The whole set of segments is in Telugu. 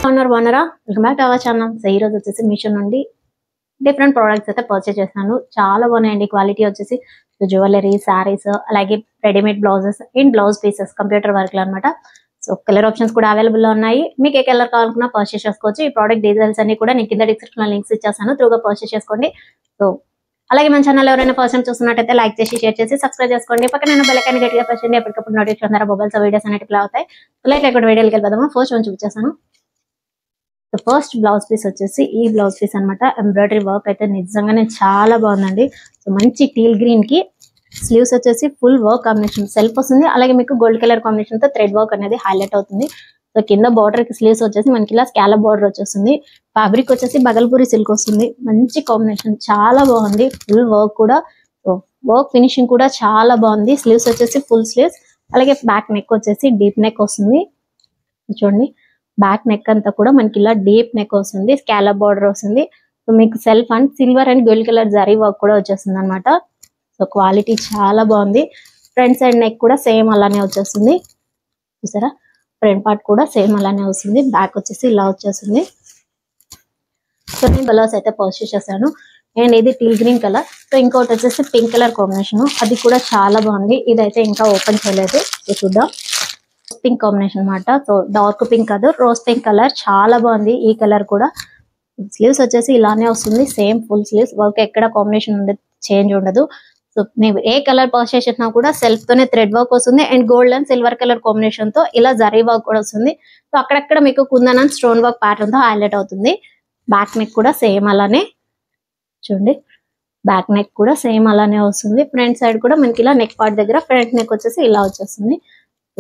బాగున్నారా? Welcome back to our channel. So ఈ రోజు వచ్చేసి మీషో నుండి డిఫరెంట్ ప్రొడక్ట్స్ అయితే పర్చేస్ చేశాను. చాలా బాగున్నాయండి. క్వాలిటీ వచ్చేసి జ్యువెలరీ, శారీస్, అలాగే readymade blouses and blouse pieces, computer work అన్నమాట. సో కలర్ ఆప్షన్స్ కూడా అవైలబుల్ లో ఉన్నాయి. మీకు ఏ కలర్ కావాలన్నా పర్చేస్ చేసుకోవచ్చు. ఈ ప్రోడక్ట్ డీటెయిల్స్ అన్ని కూడా నేను కింద డిస్క్రిప్షన్ లో లింక్స్ ఇచ్చేస్తాను, త్రూగా పర్చేస్ చేసుకోండి. సో అలాగే మన ఛానల్ ఎవరైనా ఫస్ట్ టైం చూస్తున్నట్టయితే లైక్ చేసి, షేర్ చేసి, సబ్స్క్రైబ్ చేసుకోండి. పక్కన బెల్ ఐకాన్ గట్టిగా ప్రెస్ చేయండి. ఎప్పటికప్పుడు నోటిఫికేషన్ ద్వారా మొబైల్స్ వీడియోస్ అనేవి ప్లే అవుతాయి. లైక్ లేకుండా వీడియోకి వెళ్ళిపోదాము. ఫస్ట్ వన్ చూపించేస్తాను. సో ఫస్ట్ బ్లౌజ్ పీస్ వచ్చేసి ఈ బ్లౌజ్ పీస్ అనమాట. ఎంబ్రాయిడరీ వర్క్ అయితే నిజంగానే చాలా బాగుందండి. సో మంచి టీల్ గ్రీన్ కి స్లీవ్స్ వచ్చేసి ఫుల్ వర్క్ కాంబినేషన్ సెల్ఫ్ వస్తుంది. అలాగే మీకు గోల్డ్ కలర్ కాంబినేషన్ తో థ్రెడ్ వర్క్ అనేది హైలైట్ అవుతుంది. సో కింద బార్డర్ కి స్లీవ్స్ వచ్చేసి మనకి ఇలా స్కాలప్ బార్డర్ వచ్చేస్తుంది. ఫ్యాబ్రిక్ వచ్చేసి బగల్పూరి సిల్క్ వస్తుంది. మంచి కాంబినేషన్, చాలా బాగుంది. ఫుల్ వర్క్ కూడా, వర్క్ ఫినిషింగ్ కూడా చాలా బాగుంది. స్లీవ్స్ వచ్చేసి ఫుల్ స్లీవ్స్, అలాగే బ్యాక్ నెక్ వచ్చేసి డీప్ నెక్ వస్తుంది. చూడండి, బ్యాక్ నెక్ అంతా కూడా మనకి ఇలా డీప్ నెక్ వస్తుంది, స్కాలప్ బార్డర్ వస్తుంది. సో మీకు self and silver and gold colour zari work కూడా వచ్చేస్తుంది అనమాట. సో క్వాలిటీ చాలా బాగుంది. ఫ్రంట్ సైడ్ నెక్ కూడా సేమ్ అలానే వచ్చేస్తుంది. చూసారా, ఫ్రంట్ పార్ట్ కూడా సేమ్ అలానే వస్తుంది. బ్యాక్ వచ్చేసి ఇలా వచ్చేస్తుంది. సో నేను కలర్స్ అయితే పర్చేస్ చేశాను. అండ్ ఇది టీల్ గ్రీన్ కలర్. సో ఇంకోటి వచ్చేసి పింక్ కలర్ కాంబినేషన్, అది కూడా చాలా బాగుంది. ఇదైతే ఇంకా ఓపెన్ చేయలేదు. సో చూద్దాం. పింక్ కాంబినేషన్ అనమాట. సో డార్క్ పింక్ కాదు, రోజ్ పింక్ కలర్, చాలా బాగుంది. ఈ కలర్ కూడా స్లీవ్స్ వచ్చేసి ఇలానే వస్తుంది, సేమ్ ఫుల్ స్లీవ్స్. వర్క్ ఎక్కడ కాంబినేషన్ ఉండదు, చేంజ్ ఉండదు. సో మేము ఏ కలర్ పర్చేస్ చేసినా కూడా సెల్ఫ్ తోనే థ్రెడ్ వర్క్ వస్తుంది. And gold and silver colour combination తో ఇలా జరీ వర్క్ కూడా వస్తుంది. సో అక్కడక్కడ మీకు kundan and stone work pattern తో హైలైట్ అవుతుంది. బ్యాక్ నెక్ కూడా సేమ్ అలానే, చూడండి, బ్యాక్ నెక్ కూడా సేమ్ అలానే వస్తుంది. ఫ్రంట్ సైడ్ కూడా మనకి ఇలా నెక్ పార్ట్ దగ్గర ఫ్రంట్ నెక్ వచ్చేసి ఇలా వచ్చేస్తుంది.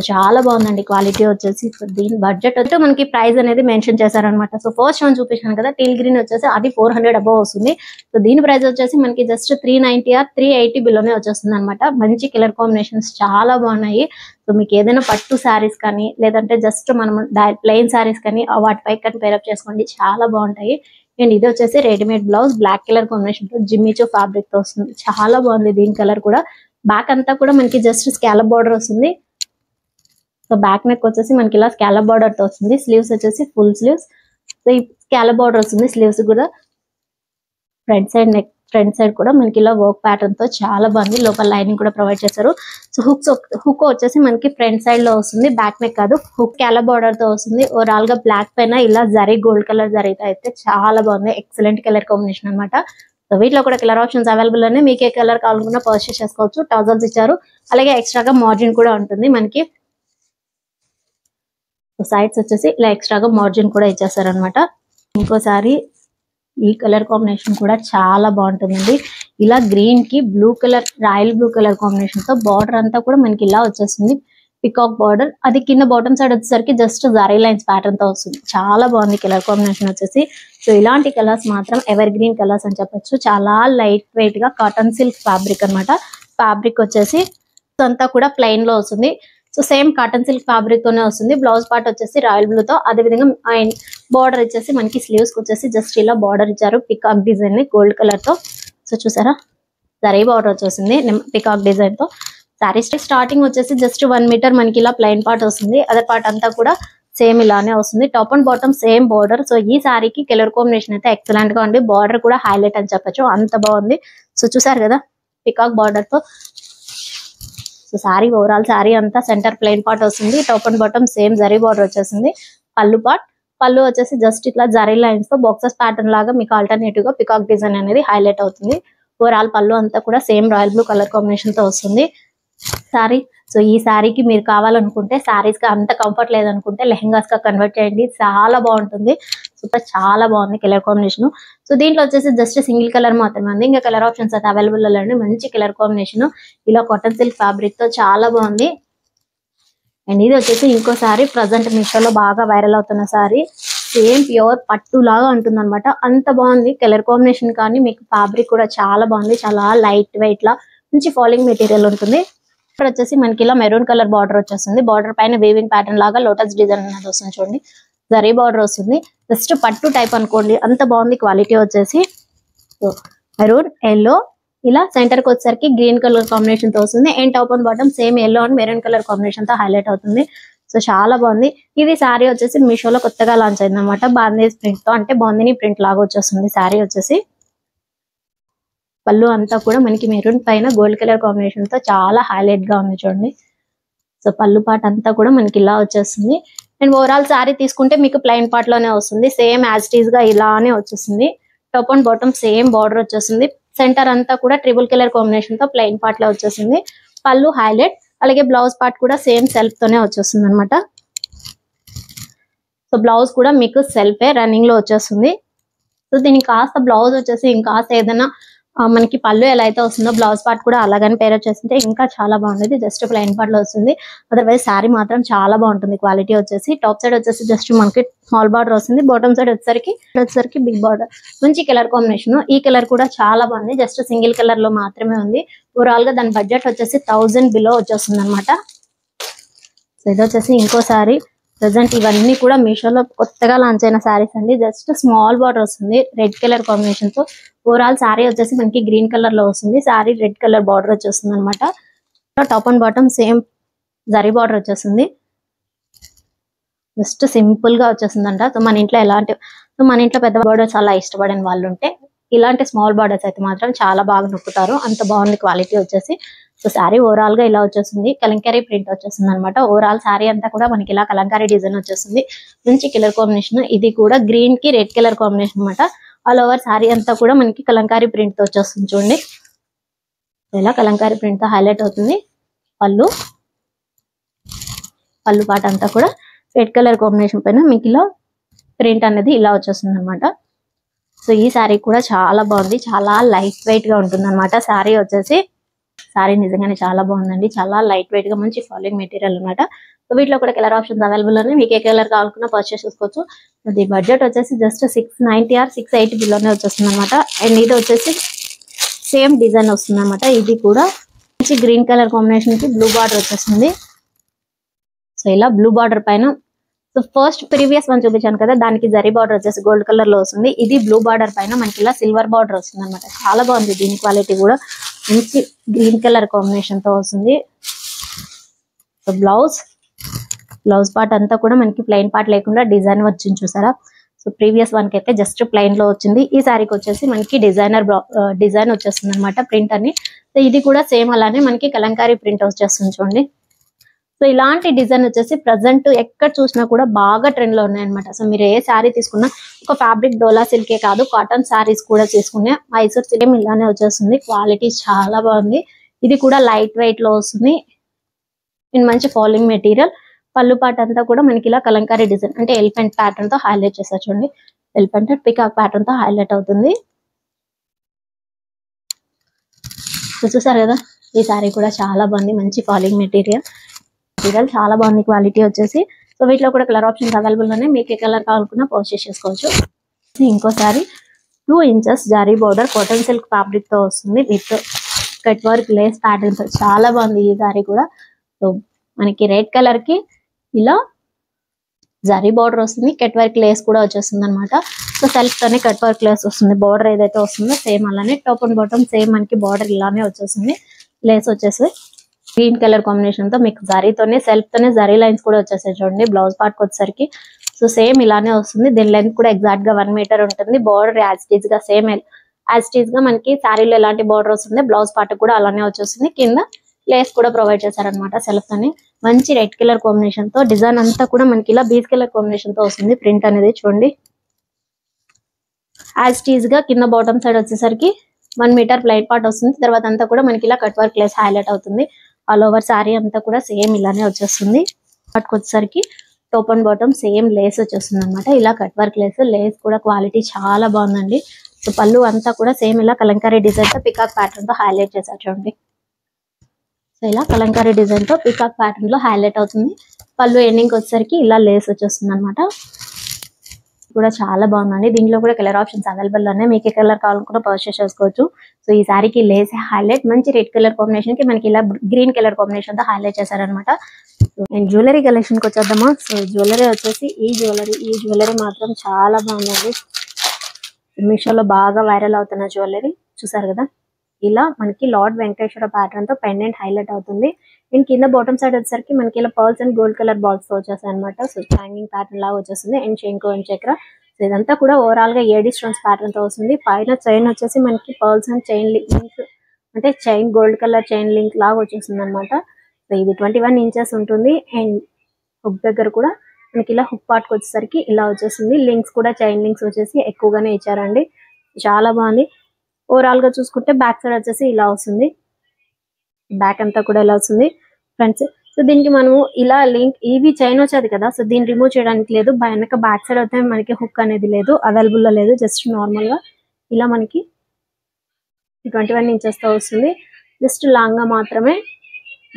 చాలా బాగుందండి. క్వాలిటీ వచ్చేసి దీని బడ్జెట్ అయితే మనకి ప్రైస్ అనేది మెన్షన్ చేశారనమాట. సో ఫస్ట్ వన్ చూపించాను కదా, టీల్ గ్రీన్ వచ్చేసి అది 400 అబౌవ్ వస్తుంది. సో దీని ప్రైస్ వచ్చేసి మనకి జస్ట్ 390 ఆర్ 380 బిలోనే వచ్చేస్తుంది అనమాట. మంచి కలర్ కాంబినేషన్స్ చాలా బాగున్నాయి. సో మీకు ఏదైనా పట్టు శారీస్ కానీ, లేదంటే జస్ట్ మనం ప్లెయిన్ శారీస్ కానీ వాటిపై కానీ పేరప్ చేసుకోండి, చాలా బాగుంటాయి. అండ్ ఇది వచ్చేసి readymade blouse, black colour combination తో జిమ్మిచో ఫ్యాబ్రిక్ తో వస్తుంది. చాలా బాగుంది. దీని కలర్ కూడా, బ్యాక్ అంతా కూడా మనకి జస్ట్ స్కాలప్ బార్డర్ వస్తుంది. సో బ్యాక్ నెక్ వచ్చేసి మనకి ఇలా స్కాలప్ బార్డర్ తో వస్తుంది. స్లీవ్స్ వచ్చేసి ఫుల్ స్లీవ్స్. సో ఈ స్కాలప్ బార్డర్ వస్తుంది స్లీవ్స్ కూడా. Front side neck, front side కూడా మనకి ఇలా వర్క్ ప్యాటర్న్ తో చాలా బాగుంది. లోపల లైనింగ్ కూడా ప్రొవైడ్ చేశారు. సో హుక్ వచ్చేసి మనకి ఫ్రంట్ సైడ్ లో వస్తుంది, బ్యాక్ నెక్ కాదు. హుక్ స్కాలప్ బార్డర్ తో వస్తుంది. ఓవరాల్ గా బ్లాక్ పైన ఇలా జరీ గోల్డ్ కలర్ జరీ అయితే చాలా బాగుంది. ఎక్సలెంట్ కలర్ కాంబినేషన్ అనమాట. సో వీటిలో కూడా కలర్ ఆప్షన్స్ అవైలబుల్ ఉన్నాయి. మీకు ఏ కలర్ కావాలన్నా పర్చేస్ చేసుకోవచ్చు. టజల్స్ ఇచ్చారు, అలాగే ఎక్స్ట్రాగా మార్జిన్ కూడా ఉంటుంది మనకి. సైడ్స్ వచ్చేసి ఇలా ఎక్స్ట్రాగా మార్జిన్ కూడా ఇచ్చేస్తారనమాట. ఇంకోసారి ఈ కలర్ కాంబినేషన్ కూడా చాలా బాగుంటుందండి. ఇలా గ్రీన్ కి blue colour, royal blue colour combination తో బార్డర్ అంతా కూడా మనకి ఇలా వచ్చేస్తుంది, పికాక్ బార్డర్. అది కింద బాటమ్ సైడ్ వచ్చేసరికి జస్ట్ జరీ లైన్స్ ప్యాటర్న్ తో వస్తుంది. చాలా బాగుంది కలర్ కాంబినేషన్ వచ్చేసి. సో ఇలాంటి కలర్స్ మాత్రం ఎవర్ గ్రీన్ కలర్స్ అని చెప్పొచ్చు. చాలా లైట్ వెయిట్ గా కాటన్ సిల్క్ ఫ్యాబ్రిక్ అనమాట. ఫ్యాబ్రిక్ వచ్చేసి అంతా కూడా ప్లెయిన్ లో వస్తుంది. So same cotton silk fabric తోనే వస్తుంది. బ్లౌజ్ పార్ట్ వచ్చేసి రాయల్ బ్లూ తో, అదే విధంగా బార్డర్ వచ్చేసి మనకి స్లీవ్స్ వచ్చేసి జస్ట్ ఇలా బార్డర్ ఇచ్చారు, పికాక్ డిజైన్ ని గోల్డ్ కలర్ తో. సో చూసారా, జరీ బార్డర్ వచ్చేసింది పికాక్ డిజైన్ తో. సారీ స్టార్టింగ్ వచ్చేసి జస్ట్ 1 మీటర్ మనకి ఇలా ప్లెయిన్ పార్ట్ వస్తుంది. అదే పార్ట్ అంతా కూడా సేమ్ ఇలానే వస్తుంది. Top and bottom same border. So ఈ సారీకి కలర్ కాంబినేషన్ అయితే ఎక్సలెంట్ గా ఉంది. బార్డర్ కూడా హైలైట్ అని చెప్పొచ్చు, అంత బాగుంది. సో చూసారు కదా, పికాక్ బార్డర్ తో. సో సారీ, ఓవరాల్ సారీ అంతా సెంటర్ ప్లెయిన్ పార్ట్ వస్తుంది. Top and bottom same zari border వచ్చేసింది. పళ్ళు వచ్చేసి జస్ట్ ఇట్లా జరీ లైన్స్ తో బాక్సెస్ ప్యాటర్న్ లాగా మీకు ఆల్టర్నేటివ్ గా పికాక్ డిజైన్ అనేది హైలైట్ అవుతుంది. ఓవరాల్ పళ్ళు అంతా కూడా same royal blue colour combination తో వస్తుంది సారీ. సో ఈ సారీకి మీరు కావాలనుకుంటే, సారీస్ గా అంత కంఫర్ట్ లేదనుకుంటే లెహెంగాస్ గా కన్వర్ట్ చేయండి, చాలా బాగుంటుంది. సూపర్, చాలా బాగుంది కలర్ కాంబినేషన్. సో దీంట్లో వచ్చేసి జస్ట్ సింగిల్ కలర్ మాత్రమే ఉంది. ఇంకా కలర్ ఆప్షన్స్ అయితే అవైలబుల్ లేండి. మంచి కలర్ కాంబినేషన్, ఇలా కాటన్ సిల్క్ ఫ్యాబ్రిక్ తో చాలా బాగుంది. అండ్ ఇది వచ్చేసి ఇంకో సారీ, ప్రజెంట్ మీషోలో బాగా వైరల్ అవుతున్న సారీ. సేమ్ ప్యూర్ పట్టు లాగా ఉంటుంది అనమాట. అంత బాగుంది కలర్ కాంబినేషన్. కానీ మీకు ఫ్యాబ్రిక్ కూడా చాలా బాగుంది. చాలా లైట్ వెయిట్ లా మంచి ఫాలింగ్ మెటీరియల్ ఉంటుంది. ఇక్కడ వచ్చేసి మనకి ఇలా మెరూన్ కలర్ బార్డర్ వచ్చేస్తుంది. బార్డర్ పైన వీవింగ్ ప్యాటర్న్ లాగా లోటస్ డిజైన్ అనేది వస్తుంది. చూడండి, జరీ బార్డర్ వస్తుంది. జస్ట్ పట్టు టైప్ అనుకోండి, అంత బాగుంది క్వాలిటీ వచ్చేసి. సో మెరూన్, ఎల్లో, ఇలా సెంటర్ కి వచ్చేసరికి గ్రీన్ కలర్ కాంబినేషన్ తో వస్తుంది. And top and bottom same yellow and maroon colour combination తో హైలైట్ అవుతుంది. సో చాలా బాగుంది. ఇది శారీ వచ్చేసి మీషోలో కొత్తగా లాంచ్ అయింది అనమాట. బాందేజ్ ప్రింట్ తో, అంటే బాందిని ప్రింట్ లాగా వచ్చేస్తుంది శారీ వచ్చేసి. పళ్ళు అంతా కూడా మనకి మెరూన్ పైన గోల్డ్ కలర్ కాంబినేషన్ తో చాలా హైలైట్ గా ఉంది చూడండి. సో పళ్ళు పాట అంతా కూడా మనకి ఇలా వచ్చేస్తుంది. అండ్ ఓవరాల్ శారీ తీసుకుంటే మీకు ప్లెయిన్ పార్ట్ లోనే వస్తుంది. సేమ్ యాజ్ ఇట్ ఈస్ గా ఇలానే వచ్చేస్తుంది. Top and bottom same border వచ్చేస్తుంది. సెంటర్ అంతా కూడా ట్రిపుల్ కలర్ కాంబినేషన్ తో ప్లెయిన్ పార్ట్ లో వచ్చేసింది. పళ్ళు హైలైట్, అలాగే బ్లౌజ్ పార్ట్ కూడా సేమ్ సెల్ఫ్ తోనే వచ్చేస్తుంది అనమాట. సో బ్లౌజ్ కూడా మీకు సెల్ఫే రన్నింగ్ లో వచ్చేస్తుంది. సో దీనికి కాస్త బ్లౌజ్ వచ్చేసి ఇంకాస్త ఏదైనా మనకి పళ్ళు ఎలా అయితే వస్తుందో బ్లౌజ్ పార్ట్ కూడా అలాగని పేర్ చేస్తుంటే ఇంకా చాలా బాగుంటుంది. జస్ట్ ప్లెయిన్ పార్ట్ లో వస్తుంది. అదర్వైజ్ శారీ మాత్రం చాలా బాగుంటుంది. క్వాలిటీ వచ్చేసి టాప్ సైడ్ వచ్చేసి జస్ట్ మనకి స్మాల్ బార్డర్ వస్తుంది. బాటమ్ సైడ్ వచ్చేసరికి బిగ్ బార్డర్. మంచి కలర్ కాంబినేషన్. ఈ కలర్ కూడా చాలా బాగుంది. జస్ట్ సింగిల్ కలర్ లో మాత్రమే ఉంది. ఓవరాల్ గా దాని బడ్జెట్ వచ్చేసి 1000 బిలో వచ్చేస్తుంది అనమాట. సో ఇది వచ్చేసి ఇంకో శారీ. ప్రెసెంట్ ఇవన్నీ కూడా మీషోలో కొత్తగా లాంచ్ అయిన శారీస్ అండి. జస్ట్ స్మాల్ బార్డర్ వస్తుంది రెడ్ కలర్ కాంబినేషన్ తో. ఓవరాల్ శారీ వచ్చేసి మనకి గ్రీన్ కలర్ లో వస్తుంది. శారీ రెడ్ కలర్ బార్డర్ వచ్చేస్తుంది అనమాట. Top and bottom same zari border వచ్చేస్తుంది. జస్ట్ సింపుల్ గా వచ్చేస్తుంది అంట. సో మన ఇంట్లో పెద్ద బార్డర్ చాలా ఇష్టపడిన వాళ్ళు ఉంటే ఇలాంటి స్మాల్ బార్డర్స్ అయితే మాత్రం చాలా బాగా నొక్కుతారు. అంత బాగుంది క్వాలిటీ వచ్చేసి. సో శారీ ఓవరాల్ గా ఇలా వచ్చేస్తుంది. కలంకారీ ప్రింట్ వచ్చేస్తుంది అనమాట. ఓవరాల్ శారీ అంతా కూడా మనకి ఇలా కలంకారీ డిజైన్ వచ్చేస్తుంది. మంచి కలర్ కాంబినేషన్. ఇది కూడా గ్రీన్ కి రెడ్ కలర్ కాంబినేషన్ అనమాట. ఆల్ ఓవర్ శారీ అంతా కూడా మనకి కలంకారీ ప్రింట్ తో వచ్చేస్తుంది చూడండి. ఇలా కలంకారీ ప్రింట్ తో హైలైట్ అవుతుంది. పళ్ళు పాట అంతా కూడా రెడ్ కలర్ కాంబినేషన్ పైన మీకు ఇలా ప్రింట్ అనేది ఇలా వచ్చేస్తుంది అనమాట. సో ఈ శారీ కూడా చాలా బాగుంది. చాలా లైట్ వెయిట్ గా ఉంటుంది అనమాట. శారీ వచ్చేసి శారీ నిజంగానే చాలా బాగుందండి. చాలా లైట్ వెయిట్ గా మంచి ఫాలింగ్ మెటీరియల్ అనమాట. సో వీటిలో కూడా కలర్ ఆప్షన్స్ అవైలబుల్ ఉన్నాయి. మీకు ఏ కలర్ కావాలన్నా పర్చేస్ చేసుకోవచ్చు. అది బడ్జెట్ వచ్చేసి జస్ట్ 690 ఆర్ 680 బిలోనే వచ్చేస్తుంది అనమాట. అండ్ ఇది వచ్చేసి సేమ్ డిజైన్ వస్తుంది అనమాట. ఇది కూడా మంచి గ్రీన్ కలర్ కాంబినేషన్ కి బ్లూ బార్డర్ వచ్చేస్తుంది. సో ఇలా బ్లూ బార్డర్ పైన సో ఫస్ట్ ప్రీవియస్ వన్ చూపించాను కదా, దానికి జరీ బార్డర్ వచ్చేసి గోల్డ్ కలర్ లో వస్తుంది. ఇది బ్లూ బార్డర్ పైన మనకి ఇలా సిల్వర్ బార్డర్ వస్తుంది అనమాట. చాలా బాగుంది. దీని క్వాలిటీ కూడా మంచి గ్రీన్ కలర్ కాంబినేషన్ తో వస్తుంది. సో బ్లౌజ్ పార్ట్ అంతా కూడా మనకి ప్లెయిన్ పార్ట్ లేకుండా డిజైన్ వచ్చింది చూసారా. సో ప్రీవియస్ వన్ కి అయితే జస్ట్ ప్లెయిన్ లో వచ్చింది. ఈ శారీకి వచ్చేసి మనకి డిజైన్ వచ్చేస్తుంది అనమాట, ప్రింట్ అని. సో ఇది కూడా సేమ్ అలానే మనకి కలంకారీ ప్రింట్ వచ్చేస్తుంది చూడండి. సో ఇలాంటి డిజైన్ వచ్చేసి ప్రజెంట్ ఎక్కడ చూసినా కూడా బాగా ట్రెండ్ లో ఉన్నాయన్నమాట. సో మీరు ఏ శారీ తీసుకున్నా ఒక ఫ్యాబ్రిక్ డోలా సిల్కే కాదు, కాటన్ శారీస్ కూడా తీసుకునే మైసూర్ సిల్క్ ఇలానే వచ్చేస్తుంది. క్వాలిటీ చాలా బాగుంది. ఇది కూడా లైట్ వెయిట్ లో వస్తుంది. ఇన్ మంచి ఫాలింగ్ మెటీరియల్. పళ్ళు పాట అంతా కూడా మనకి ఇలా కలంకారీ డిజైన్ అంటే ఎలిఫెంట్ ప్యాటర్న్ తో హైలైట్ చేశారు చూడండి. ఎలిఫెంట్ పికాక్ ప్యాటర్న్ తో హైలైట్ అవుతుంది. చూసారు కదా, ఈ శారీ కూడా చాలా బాగుంది. మంచి ఫాలింగ్ మెటీరియల్ చాలా బాగుంది క్వాలిటీ వచ్చేసి. సో వీటిలో కూడా కలర్ ఆప్షన్స్ అవైలబుల్ ఉన్నాయి. మీకు ఏ కలర్ కావాలనుకున్నా పర్చేస్ చేసుకోవచ్చు. ఇంకోసారి 2 inches zari border cotton silk fabric తో వస్తుంది with cut work lace pattern తో. చాలా బాగుంది ఈ శారీ కూడా. సో మనకి రెడ్ కలర్ కి ఇలా జరీ బార్డర్ వస్తుంది. కట్ వర్క్ లేస్ కూడా వచ్చేస్తుంది అనమాట. సో సెల్ఫ్ తోనే కట్ వర్క్ లేస్ వస్తుంది. బార్డర్ ఏదైతే వస్తుందో సేమ్ అలానే టాప్ అండ్ బాటమ్ సేమ్ మనకి బార్డర్ ఇలానే వచ్చేస్తుంది. లేస్ వచ్చేసి గ్రీన్ కలర్ కాంబినేషన్ తో మీకు జరీతోనే సెల్ఫ్ తోనే జరీ లైన్స్ కూడా వచ్చేసాయి చూడండి. బ్లౌజ్ పార్ట్ వచ్చేసరికి సో సేమ్ ఇలానే వస్తుంది. దీని లెంత్ కూడా ఎగ్జాక్ట్ గా 1 మీటర్ ఉంటుంది. బార్డర్ యాజ్ టీజ్ గా సేమ్ యాజ్ టీజ్ గా మనకి శారీలో ఎలాంటి బార్డర్ వస్తుంది బ్లౌజ్ పార్ట్ కూడా అలానే వచ్చేస్తుంది. కింద లేస్ కూడా ప్రొవైడ్ చేశారనమాట సెల్ఫ్ తోనే. మంచి రెడ్ కలర్ కాంబినేషన్ తో డిజైన్ అంతా కూడా మనకి ఇలా బీచ్ కలర్ కాంబినేషన్ తో వస్తుంది. ప్రింట్ అనేది చూడండి యాజ్ టీజ్ గా కింద బాటమ్ సైడ్ వచ్చేసరికి 1 మీటర్ ప్లెయిన్ పార్ట్ వస్తుంది. తర్వాత అంతా కూడా మనకి ఇలా కట్ వర్క్ లేస్ హైలైట్ అవుతుంది. ఆల్ ఓవర్ శారీ అంతా కూడా సేమ్ ఇలానే వచ్చేస్తుంది. వాటికి వచ్చేసరికి top and bottom same Lay's వచ్చేస్తుంది అనమాట. ఇలా కట్ వర్క్ లేస్ కూడా క్వాలిటీ చాలా బాగుందండి. సో పళ్ళు అంతా కూడా సేమ్ ఇలా కలంకారీ డిజైన్ తో పికాక్ ప్యాటర్న్ తో హైలైట్ చేశారు చూడండి. సో ఇలా కలంకారీ డిజైన్ తో పికాక్ ప్యాటర్న్ లో హైలైట్ అవుతుంది. పళ్ళు ఎండింగ్ వచ్చేసరికి ఇలా లేస్ వచ్చేస్తుంది అనమాట. కూడా చాలా బాగుందండి. దీంట్లో కూడా కలర్ ఆప్షన్స్ అవైలబుల్ ఉన్నాయి. మీకు ఏ కలర్ కావాలనుకున్నా పర్చేస్ చేసుకోవచ్చు. సో ఈ శారీకి లేస్ హైలైట్ మంచి రెడ్ కలర్ కాంబినేషన్ కి మనకి ఇలా గ్రీన్ కలర్ కాంబినేషన్ తో హైలైట్ చేశారనమాట. అండ్ జ్యువెలరీ కలెక్షన్ కి వచ్చేద్దామా. సో జ్యువెలరీ వచ్చేసి ఈ జ్యువెలరీ మాత్రం చాలా బాగుందండి. మీషోలో బాగా వైరల్ అవుతున్న జ్యువెలరీ చూసారు కదా. ఇలా మనకి లార్డ్ వెంకటేశ్వర ప్యాటర్న్ తో పెండెంట్ హైలైట్ అవుతుంది. అండ్ కింద బాటమ్ సైడ్ వచ్చేసరికి మనకి ఇలా pearls and gold colour balls తో వచ్చేసాయి అనమాట. సో హ్యాంగింగ్ ప్యాటర్న్ లాగా వచ్చేస్తుంది. అండ్ శంకు అండ్ చక్ర. సో ఇదంతా కూడా ఓవరాల్ గా ఏడీ స్టోన్స్ ప్యాటర్న్ తో వస్తుంది. పైన చైన్ వచ్చేసి మనకి పర్ల్స్ అండ్ చైన్ లింక్ అంటే chain gold colour chain link లాగా వచ్చేస్తుంది అనమాట. సో ఇది 21 ఇంచెస్ ఉంటుంది. అండ్ హుక్ దగ్గర కూడా మనకి ఇలా హుక్ పార్ట్ వచ్చేసరికి ఇలా వచ్చేసింది. లింక్స్ కూడా చైన్ లింక్స్ వచ్చేసి ఎక్కువగానే ఇచ్చారండి. చాలా బాగుంది. ఓవరాల్ గా చూసుకుంటే బ్యాక్ సైడ్ వచ్చేసి ఇలా వస్తుంది. బ్యాక్ అంతా కూడా ఇలా వస్తుంది ఫ్రెండ్స్. సో దీనికి మనము ఇలా లింక్ ఇవి చైన్ వచ్చేది కదా, సో దీన్ని రిమూవ్ చేయడానికి లేదు. వెనక బ్యాక్ సైడ్ అయితే మనకి హుక్ అనేది లేదు, అవైలబుల్ లో లేదు. జస్ట్ నార్మల్ గా ఇలా మనకి 21 ఇంచెస్ తో వస్తుంది. జస్ట్ లాంగ్ గా మాత్రమే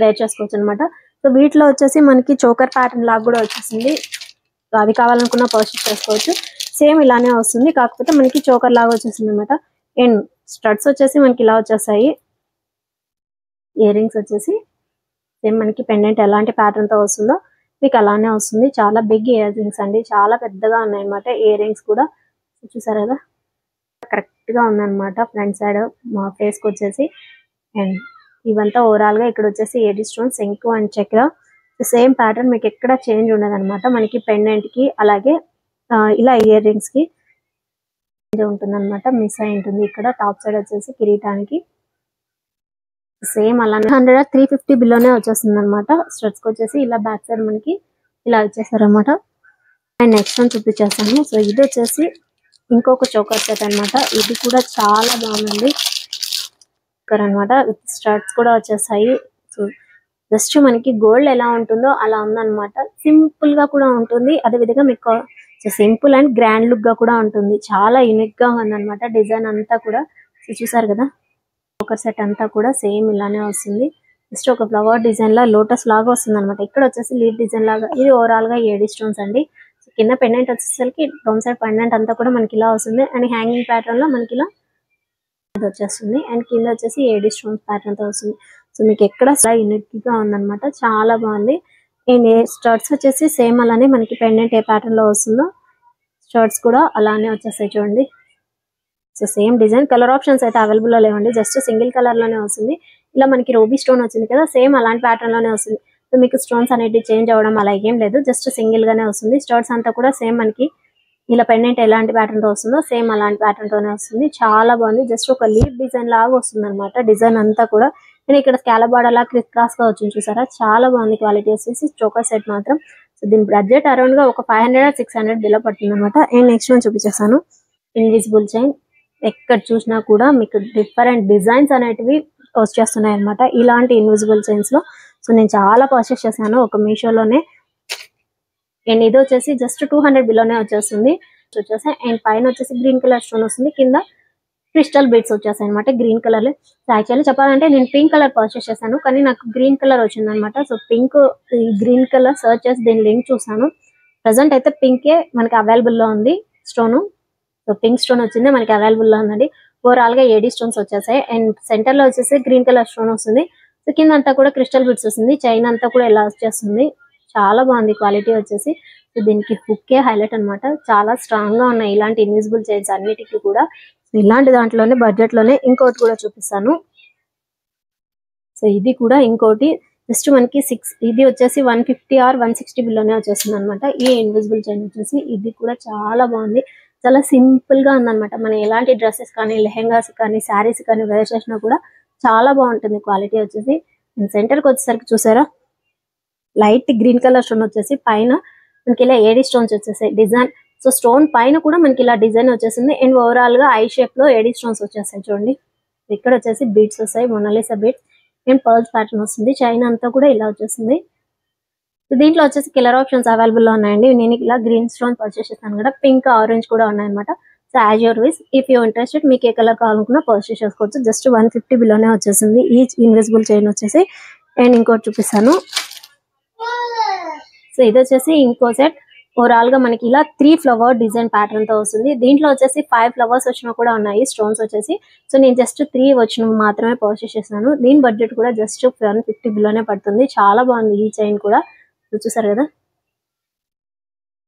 వేర్ చేసుకోవచ్చు అనమాట. సో వీటిలో వచ్చేసి మనకి చోకర్ ప్యాటర్న్ లాగా కూడా వచ్చేసింది. సో అది కావాలనుకున్న పర్చేస్ చేసుకోవచ్చు. సేమ్ ఇలానే వస్తుంది, కాకపోతే మనకి చోకర్ లాగా వచ్చేసింది అనమాట. అండ్ స్టడ్స్ వచ్చేసి మనకి ఇలా వచ్చేస్తాయి. ఇయర్ రింగ్స్ వచ్చేసి సేమ్ మనకి పెండెంట్ ఎలాంటి ప్యాటర్న్ తో వస్తుందో మీకు అలానే వస్తుంది. చాలా బిగ్ ఇయర్ రింగ్స్ అండి, చాలా పెద్దగా ఉన్నాయి అనమాట. ఇయర్ రింగ్స్ కూడా చూసారు కదా, కరెక్ట్ గా ఉందన్నమాట ఫ్రంట్ సైడ్ మా ఫేస్ కి వచ్చేసి. అండ్ ఇవంతా ఓవరాల్ గా ఇక్కడ వచ్చేసి ఏడీ స్టోన్, శంకు అండ్ చక్ర. సేమ్ ప్యాటర్న్ మీకు ఎక్కడ చేంజ్ ఉండదు అనమాట. మనకి పెండెంట్ కి అలాగే ఇలా ఇయర్ రింగ్స్ కి ఉంటుంది అనమాట. మిస్ అయి ఉంటుంది ఇక్కడ టాప్ సైడ్ వచ్చేసి కిరీటానికి. సేమ్ అలానే 350 బిలోనే వచ్చేస్తుంది అనమాట. స్టడ్స్ కి వచ్చేసి ఇలా బ్యాక్ సైడ్ మనకి ఇలా వచ్చేసారు అనమాట. అండ్ నెక్స్ట్ వన్ చూపించేస్తాను. సో ఇది వచ్చేసి ఇంకొక చోకర్ సెట్ అనమాట. ఇది కూడా చాలా బాగుంది అనమాట. స్టడ్స్ కూడా వచ్చేసాయి. సో జస్ట్ మనకి గోల్డ్ ఎలా ఉంటుందో అలా ఉందన్నమాట. సింపుల్ గా కూడా ఉంటుంది, అదే విధంగా మీకు సింపుల్ అండ్ గ్రాండ్ లుక్ గా కూడా ఉంటుంది. చాలా యూనిక్ గా ఉందన్నమాట డిజైన్ అంతా కూడా. సో చూసారు కదా, చోకర్ సెట్ అంతా కూడా సేమ్ ఇలానే వస్తుంది. జస్ట్ ఒక ఫ్లవర్ డిజైన్ లా లోటస్ లాగా వస్తుంది అనమాట. ఇక్కడ వచ్చేసి లీడ్ డిజైన్ లాగా. ఇది ఓవరాల్ గా ఏడీ స్టోన్స్ అండి. కింద పెండెంట్ వచ్చేసరికి డౌన్ సైడ్ పెండెంట్ అంతా కూడా మనకి ఇలా వస్తుంది. అండ్ హ్యాంగింగ్ ప్యాటర్న్ లో మనకి ఇలా వచ్చేస్తుంది. అండ్ కింద వచ్చేసి ఏడీ స్టోన్స్ ప్యాటర్న్ తో వస్తుంది. సో మీకు ఎక్కడ యూనిక్ గా ఉందన్నమాట, చాలా బాగుంది. అండ్ స్టడ్స్ వచ్చేసి సేమ్ అలానే మనకి పెండెంట్ ఏ ప్యాటర్న్ లో వస్తుందో స్టడ్స్ కూడా అలానే వచ్చేస్తాయి చూడండి. So same design. Colour options అయితే అవైలబుల్ లో లేవండి, జస్ట్ సింగిల్ కలర్ లోనే వస్తుంది. ఇలా మనకి రోబీ స్టోన్ వచ్చింది కదా, సేమ్ అలాంటి ప్యాటర్న్ లోనే వస్తుంది. సో మీకు స్టోన్స్ అనేది చేంజ్ అవ్వడం అలా ఏం లేదు, జస్ట్ సింగిల్ గానే వస్తుంది. స్టడ్స్ అంతా కూడా సేమ్ మనకి ఇలా పెండెంట్ ఎలాంటి ప్యాటర్న్ తో వస్తుందో సేమ్ అలాంటి ప్యాటర్న్ తోనే వస్తుంది. చాలా బాగుంది. జస్ట్ ఒక లీఫ్ డిజైన్ లాగా వస్తుంది అనమాట డిజైన్ అంతా కూడా. నేను ఇక్కడ స్కాలప్ బార్డర్ లా క్రిస్ క్రాస్ గా వచ్చింది చూసారా, చాలా బాగుంది క్వాలిటీ వచ్చేసి. చోకర్ సెట్ మాత్రం సో దీని బడ్జెట్ అరౌండ్ గా ఒక 500-600 బిలో పడుతుంది అనమాట. అండ్ నెక్స్ట్ వన్ చూపించేస్తాను. Invisible chain. ఎక్కడ చూసినా కూడా మీకు డిఫరెంట్ డిజైన్స్ అనేటివి వచ్చేస్తున్నాయి అనమాట ఇలాంటి ఇన్విజిబుల్ చైన్స్ లో. సో నేను చాలా పర్చేస్ చేశాను ఒక మీషోలోనే. అండ్ ఇది వచ్చేసి జస్ట్ 200 బిలోనే వచ్చేస్తుంది. అండ్ పైన వచ్చేసి గ్రీన్ కలర్ స్టోన్ వస్తుంది, కింద క్రిస్టల్ బీడ్స్ వచ్చేసాయి అనమాట గ్రీన్ కలర్. సో యాక్చువల్లీ చెప్పాలంటే నేను పింక్ కలర్ పర్చేస్ చేశాను, కానీ నాకు గ్రీన్ కలర్ వచ్చింది అనమాట. So pink green colour search చేసి దీని లింక్ చూసాను. ప్రెసెంట్ అయితే పింకే మనకి అవైలబుల్ లో ఉంది స్టోన్. సో పింక్ స్టోన్ వచ్చింది మనకి అవైలబుల్ లో ఉందండి. ఓవరాల్ గా ఏడీ స్టోన్స్ వచ్చేసాయి. అండ్ సెంటర్ లో వచ్చేసి గ్రీన్ కలర్ స్టోన్ వస్తుంది. సో కింద అంతా కూడా క్రిస్టల్ బిట్స్ వస్తుంది. చైన్ అంతా కూడా ఇలా వచ్చేస్తుంది. చాలా బాగుంది క్వాలిటీ వచ్చేసి. సో దీనికి హుక్కే హైలైట్ అనమాట. చాలా స్ట్రాంగ్ గా ఉన్నాయి ఇలాంటి ఇన్విజిబుల్ చైన్స్ అన్నిటికీ కూడా. ఇలాంటి దాంట్లోనే బడ్జెట్ లోనే ఇంకోటి కూడా చూపిస్తాను. సో ఇది కూడా ఇంకోటి జస్ట్ మనకి ఇది వచ్చేసి 150 or 160 బిలోనే వచ్చేస్తుంది అనమాట. ఈ ఇన్విజిబుల్ చైన్ వచ్చేసి ఇది కూడా చాలా బాగుంది. చాలా సింపుల్ గా ఉందన్నమాట. మనం ఎలాంటి డ్రెస్సెస్ కానీ లెహెంగాస్ కానీ శారీస్ కానీ వేర్ చేసినా కూడా చాలా బాగుంటుంది క్వాలిటీ వచ్చేసి. సెంటర్ కి వచ్చేసరికి చూసారా, లైట్ గ్రీన్ కలర్ స్టోన్ వచ్చేసి పైన మనకి ఇలా ఏడీ స్టోన్స్ వచ్చేసాయి డిజైన్. సో స్టోన్ పైన కూడా మనకి ఇలా డిజైన్ వచ్చేసింది. అండ్ ఓవరాల్ గా ఐ షేప్ లో ఏడీ స్టోన్స్ వచ్చేస్తాయి చూడండి. ఇక్కడ వచ్చేసి బీడ్స్ వస్తాయి, Mona Lisa beads. And pearls pattern వస్తుంది. చైన్ అంతా కూడా ఇలా వచ్చేసింది. దీంట్లో వచ్చేసి కలర్ ఆప్షన్స్ అవైలబుల్ లో ఉన్నాయండి. నేను ఇలా గ్రీన్ స్టోన్ పర్చేస్ చేస్తాను కూడా, పింక్ ఆరెంజ్ కూడా ఉన్నాయన్నమాట. So as your wish, if you interested మీకు ఏ కలర్ కావాలనుకున్నా పర్చేస్ చేసుకోవచ్చు. జస్ట్ 150 బిలోనే వచ్చేసింది ఈ ఇన్విజిబుల్ చైన్ వచ్చేసి. అండ్ ఇంకోటి చూపిస్తాను. సో ఇది వచ్చేసి ఇంకో సెట్. ఓవరాల్ గా మనకి ఇలా 3 ఫ్లవర్ డిజైన్ ప్యాటర్న్ తో వస్తుంది. దీంట్లో వచ్చేసి 5 ఫ్లవర్స్ వచ్చినా కూడా ఉన్నాయి స్టోన్స్ వచ్చేసి. సో నేను జస్ట్ 3 వచ్చిన మాత్రమే పర్చేస్ చేశాను. దీని బడ్జెట్ కూడా జస్ట్ 150 బిలోనే పడుతుంది. చాలా బాగుంది ఈ చైన్ కూడా. చూసారు కదా,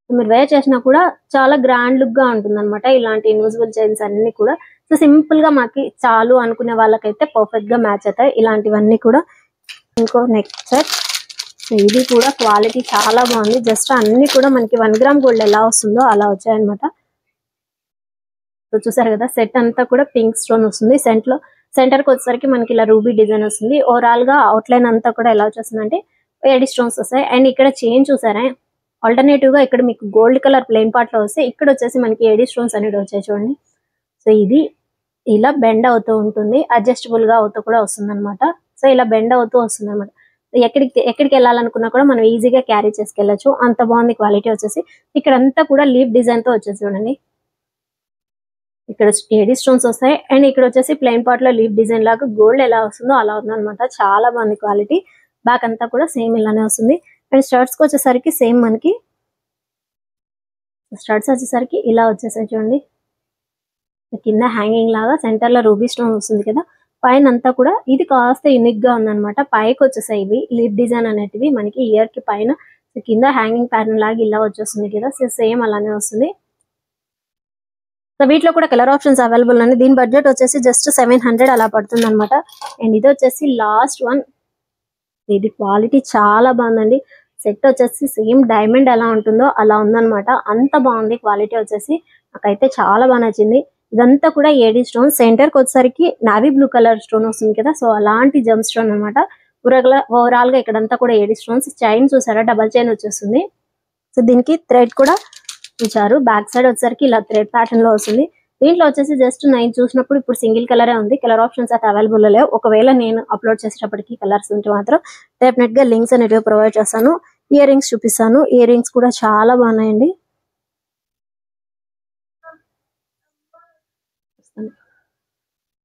మీరు వేర్ చేసినా కూడా చాలా గ్రాండ్ లుక్ గా ఉంటుంది అనమాట ఇలాంటి ఇన్విజిబుల్ చైన్స్ అన్ని కూడా. సో సింపుల్ గా మాకి చాలు అనుకునే వాళ్ళకైతే పర్ఫెక్ట్ గా మ్యాచ్ అవుతాయి ఇలాంటివన్నీ కూడా. ఇంకో నెక్ సెట్, ఇది కూడా క్వాలిటీ చాలా బాగుంది. జస్ట్ అన్ని కూడా మనకి 1 గ్రామ్ గోల్డ్ ఎలా వస్తుందో అలా వచ్చాయన్నమాట. సో చూసారు కదా, సెట్ అంతా కూడా పింక్ స్టోన్ వస్తుంది. సెంటర్ కి వచ్చేసరికి మనకి ఇలా రూబీ డిజైన్ వస్తుంది. ఓవరాల్ గా అవుట్ లైన్ అంతా కూడా ఎలా వచ్చేస్తుంది అంటే ఏడి స్టోన్స్ వస్తాయి. అండ్ ఇక్కడ చైన్ చూసారా, ఆల్టర్నేటివ్ గా ఇక్కడ మీకు గోల్డ్ కలర్ ప్లెయిన్ పార్ట్ లో వస్తే ఇక్కడ వచ్చేసి మనకి ఏడి స్టోన్స్ అనేది వచ్చాయి చూడండి. సో ఇది ఇలా బెండ్ అవుతూ ఉంటుంది, అడ్జస్టబుల్ గా అవుతూ కూడా వస్తుంది అనమాట. సో ఇలా బెండ్ అవుతూ వస్తుంది అనమాట. ఎక్కడికి వెళ్ళాలనుకున్నా కూడా మనం ఈజీగా క్యారీ చేసుకెళ్ళచ్చు, అంత బాగుంది క్వాలిటీ వచ్చేసి. ఇక్కడ అంతా కూడా లీఫ్ డిజైన్ తో వచ్చేసి చూడండి, ఇక్కడ ఏడి స్టోన్స్ వస్తాయి. అండ్ ఇక్కడ వచ్చేసి ప్లెయిన్ పార్ట్ లో లీఫ్ డిజైన్ లాగా గోల్డ్ ఎలా వస్తుందో అలా ఉందన్నమాట. చాలా బాగుంది క్వాలిటీ. బ్యాక్ అంతా కూడా సేమ్ ఇలానే వస్తుంది. అండ్ స్టర్ట్స్ కి వచ్చేసరికి సేమ్ మనకి స్టర్ట్స్ వచ్చేసరికి ఇలా వచ్చేసాయి చూడండి. కింద హ్యాంగింగ్ లాగా సెంటర్ లో రూబీ స్టోన్ వస్తుంది కదా, పైన అంతా కూడా ఇది కాస్త యూనిక్ గా ఉందన్నమాట. పైకి వచ్చేసాయి ఇవి లీఫ్ డిజైన్ అనేటివి మనకి ఇయర్ కి పైన, కింద హ్యాంగింగ్ ప్యాటర్న్ లాగా ఇలా వచ్చేస్తుంది కదా, సేమ్ అలానే వస్తుంది. సో వీటిలో కూడా కలర్ ఆప్షన్స్ అవైలబుల్ అండి. దీని బడ్జెట్ వచ్చేసి జస్ట్ 700 అలా పడుతుంది అనమాట. అండ్ ఇది వచ్చేసి లాస్ట్ వన్. ఇది క్వాలిటీ చాలా బాగుందండి. సెట్ వచ్చేసి సేమ్ డైమండ్ ఎలా ఉంటుందో అలా ఉందన్నమాట. అంత బాగుంది క్వాలిటీ వచ్చేసి, నాకైతే చాలా బాగా నచ్చింది. ఇదంతా కూడా ఏడి స్టోన్, సెంటర్ కి వచ్చేసరికి నావీ బ్లూ కలర్ స్టోన్ వస్తుంది కదా, సో అలాంటి జమ్ స్టోన్ అనమాట. ఓవరాల్ గా ఇక్కడంతా కూడా ఏడి స్టోన్స్. చైన్ చూసారా, డబల్ చైన్ వచ్చేస్తుంది. సో దీనికి థ్రెడ్ కూడా ఇచ్చారు. బ్యాక్ సైడ్ వచ్చేసరికి ఇలా థ్రెడ్ ప్యాటర్న్ లో వస్తుంది. దీంట్లో వచ్చేసి జస్ట్ నేను చూసినప్పుడు ఇప్పుడు సింగిల్ కలరే ఉంది, కలర్ ఆప్షన్స్ అయితే అవైలబుల్ లేవు. ఒకవేళ నేను అప్లోడ్ చేసేటప్పటికి కలర్స్ ఉంటే మాత్రం డెఫినెట్ గా లింక్స్ అనేవి ప్రొవైడ్ చేస్తాను. ఇయర్ రింగ్స్ చూపిస్తాను. ఇయర్ రింగ్స్ కూడా చాలా బాగున్నాయండి.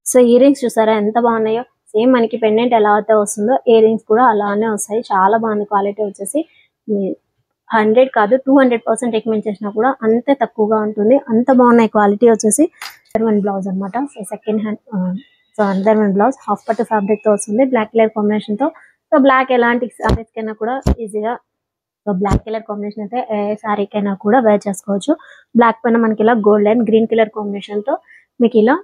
సో ఇయర్ రింగ్స్ చూసారా ఎంత బాగున్నాయో, సేమ్ మనకి పెండెంట్ ఎలా అయితే వస్తుందో ఇయర్ రింగ్స్ కూడా అలానే వస్తాయి. చాలా బాగుంది క్వాలిటీ వచ్చేసి. 100 కాదు 200% రికమెండ్ చేసినా కూడా అంతే తక్కువగా ఉంటుంది, అంత బాగున్నాయి క్వాలిటీ వచ్చేసి. వన్ బ్లౌజ్ అనమాట. సో సెకండ్ హ్యాండ్, సో అందర్ వన్ బ్లౌజ్ హాఫ్ పట్టు ఫ్యాబ్రిక్ తో వస్తుంది, బ్లాక్ కలర్ కాంబినేషన్ తో. సో బ్లాక్ ఎలాంటి సారీస్ కైనా కూడా ఈజీగా, సో బ్లాక్ కలర్ కాంబినేషన్ అయితే ఏ సారీకైనా కూడా వేర్ చేసుకోవచ్చు. బ్లాక్ పైన మనకి ఇలా gold and green colour combination తో మీకు ఇలా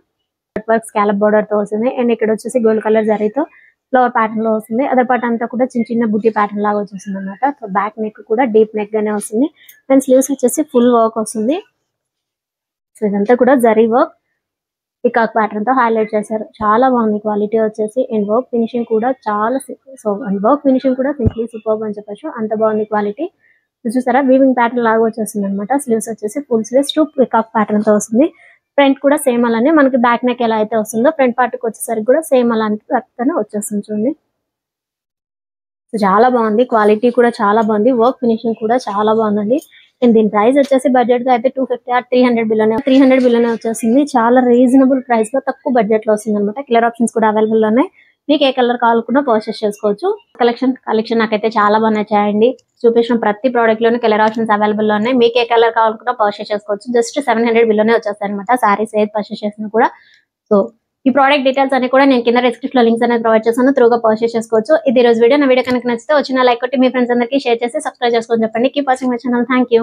వర్క్ స్కాలప్ బోర్డర్ తో వస్తుంది. అండ్ ఇక్కడ వచ్చేసి గోల్డ్ కలర్ జరీతో ఫ్లవర్ ప్యాటర్న్ లో వస్తుంది. అదర్ పార్ట్ అంతా కూడా చిన్న చిన్న బుట్టి ప్యాటర్న్ లాగా వచ్చేస్తుంది అనమాట. సో బ్యాక్ నెక్ కూడా డీప్ నెక్ గానే వస్తుంది. అండ్ స్లీవ్స్ వచ్చేసి ఫుల్ వర్క్ వస్తుంది. సో ఇదంతా కూడా జరీ వర్క్ పికాక్ ప్యాటర్న్ తో హైలైట్ చేశారు. చాలా బాగుంది క్వాలిటీ వచ్చేసి. అండ్ వర్క్ ఫినిషింగ్ కూడా చాలా, సో అండ్ వర్క్ ఫినిషింగ్ కూడా సింప్లీ సూపర్బ్ అని చెప్పొచ్చు, అంత బాగుంది క్వాలిటీ. చూసారా, వీవింగ్ ప్యాటర్న్ లాగా వచ్చేస్తుంది అనమాట. స్లీవ్స్ వచ్చేసి full sleeves to peacock pattern తో వస్తుంది. ఫ్రంట్ కూడా సేమ్ అలానే మనకి బ్యాక్ నెక్ ఎలా అయితే వస్తుందో ఫ్రంట్ పార్ట్ కి వచ్చేసరికి కూడా సేమ్ అలాంటి వర్క్తోనే వచ్చేస్తుంది చూడండి. సో చాలా బాగుంది క్వాలిటీ కూడా చాలా బాగుంది, వర్క్ ఫినిషింగ్ కూడా చాలా బాగుందండి. అండ్ దీని ప్రైస్ వచ్చేసి బడ్జెట్ గా అయితే 250 ఆర్ 300 బిలోనే వచ్చేసింది. చాలా రీజనబుల్ ప్రైస్ లో తక్కువ బడ్జెట్ లో వస్తుంది అనమాట. కలర్ ఆప్షన్స్ కూడా అవైలబుల్ ఉన్నాయి, మీకు ఏ కలర్ కావాలన్నా పర్చేస్ చేసుకోవచ్చు. కలెక్షన్ నాకైతే చాలా బాగా నచ్చాయండి. చూపించిన ప్రతి ప్రోడక్ట్ లోనే కలర్ ఆప్షన్స్ అవైలబుల్ లో ఉన్నాయి, మీకు ఏ కలర్ కావాలన్నా పర్చేస్ చేసుకోవచ్చు. జస్ట్ 700 బిలోనే వచ్చేస్తాయి అనమాట సారీస్ ఏది పర్చేస్ చేసినా కూడా. సో ఈ ప్రోడక్ట్ డీటెయిల్స్ అన్ని కూడా నేను కింద డిస్క్రిప్షన్ లో లింక్స్ అనేది ప్రొవైడ్ చేస్తాను, త్రూగా పర్చేస్ చేసుకోవచ్చు. ఇది రోజు వీడియో. నా వీడియో కనుక నచ్చితే వచ్చిన లైక్ కొట్టి మీ ఫ్రెండ్స్ అందరికీ షేర్ చేసి సబ్స్క్రైబ్ చేసుకొని చెప్పండి. Keep watching my channel. Thank you.